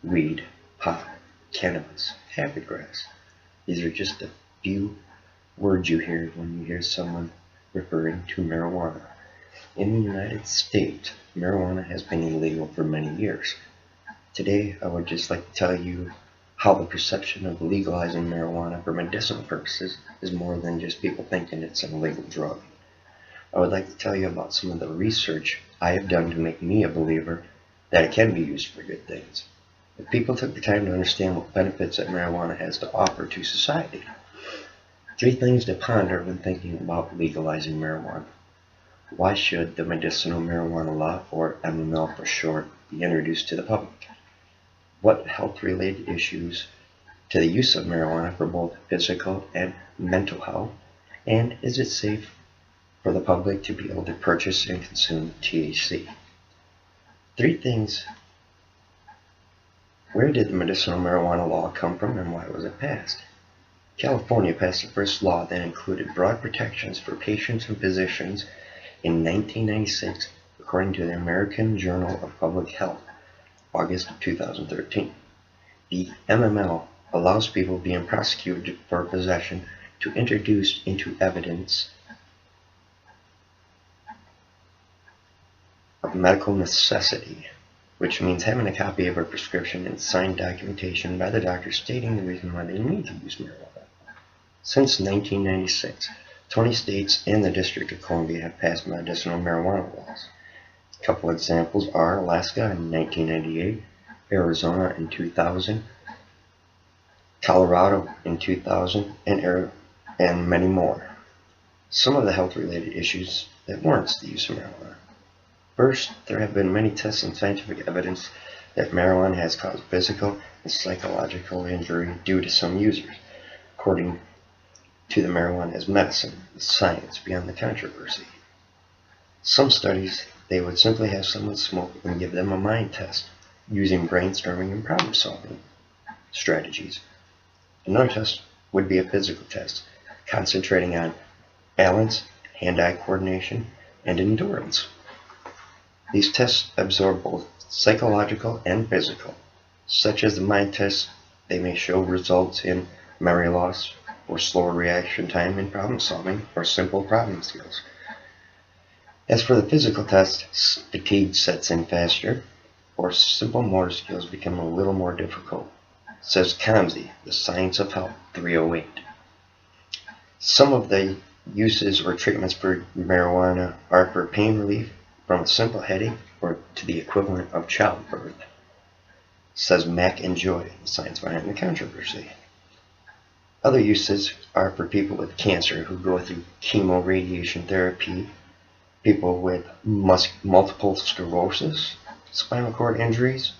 weed, pot, cannabis, happy grass. These are just a few words you hear when you hear someone referring to marijuana. In the United States, marijuana has been illegal for many years. Today, I would just like to tell you how the perception of legalizing marijuana for medicinal purposes is more than just people thinking it's an illegal drug. I would like to tell you about some of the research I have done to make me a believer that it can be used for good things. If people took the time to understand what benefits that marijuana has to offer to society. 3 things to ponder when thinking about legalizing marijuana. Why should the medicinal marijuana law, or MML for short, be introduced to the public? What health-related issues to the use of marijuana for both physical and mental health? And is it safe for the public to be able to purchase and consume THC? 3 things. Where did the medicinal marijuana law come from and why was it passed? California passed the first law that included broad protections for patients and physicians in 1996, according to the American Journal of Public Health, August of 2013. The MML allows people being prosecuted for possession to introduce into evidence of medical necessity, which means having a copy of a prescription and signed documentation by the doctor stating the reason why they need to use marijuana. Since 1996, 20 states and the District of Columbia have passed medicinal marijuana laws. A couple examples are Alaska in 1998, Arizona in 2000, Colorado in 2000, and many more. Some of the health-related issues that warrants the use of marijuana. First, there have been many tests and scientific evidence that marijuana has caused physical and psychological injury due to some users, according to the marijuana as medicine, the science beyond the controversy. Some studies, they would simply have someone smoke and give them a mind test using brainstorming and problem-solving strategies. Another test would be a physical test, concentrating on balance, hand-eye coordination, and endurance. These tests absorb both psychological and physical. Such as the mind test, they may show results in memory loss, or slower reaction time in problem solving, or simple problem skills. As for the physical test, fatigue sets in faster, or simple motor skills become a little more difficult, says Kamsi, The Science of Health, 308. Some of the uses or treatments for marijuana are for pain relief from a simple headache or to the equivalent of childbirth, says Mac and Joy, The Science Behind the Controversy. Other uses are for people with cancer who go through chemoradiation therapy, people with multiple sclerosis, spinal cord injuries,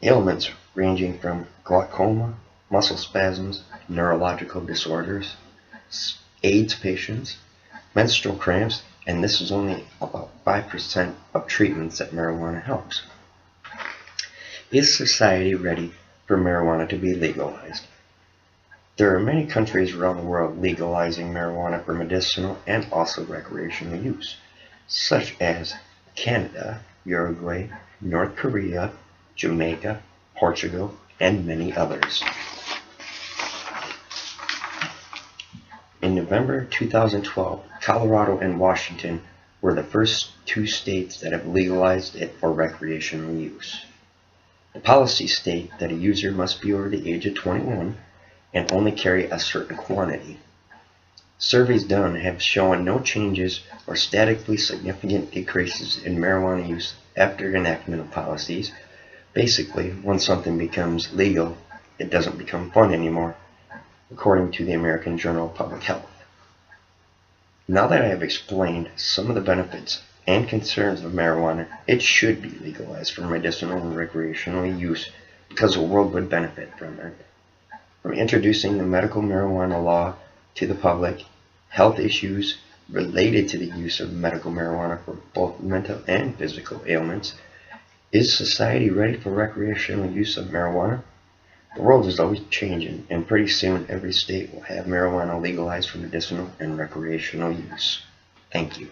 ailments ranging from glaucoma, muscle spasms, neurological disorders, AIDS patients, menstrual cramps, and this is only about 5% of treatments that marijuana helps. Is society ready for marijuana to be legalized? There are many countries around the world legalizing marijuana for medicinal and also recreational use, such as Canada, Uruguay, North Korea, Jamaica, Portugal, and many others. In November 2012, Colorado and Washington were the first 2 states that have legalized it for recreational use. The policies state that a user must be over the age of 21 and only carry a certain quantity. Surveys done have shown no changes or statistically significant decreases in marijuana use after enactment of policies. Basically, when something becomes legal, it doesn't become fun anymore, according to the American Journal of Public Health. Now that I have explained some of the benefits and concerns of marijuana, it should be legalized for medicinal and recreational use because the world would benefit from it. From introducing the medical marijuana law to the public, health issues related to the use of medical marijuana for both mental and physical ailments. Is society ready for recreational use of marijuana? The world is always changing, and pretty soon every state will have marijuana legalized for medicinal and recreational use. Thank you.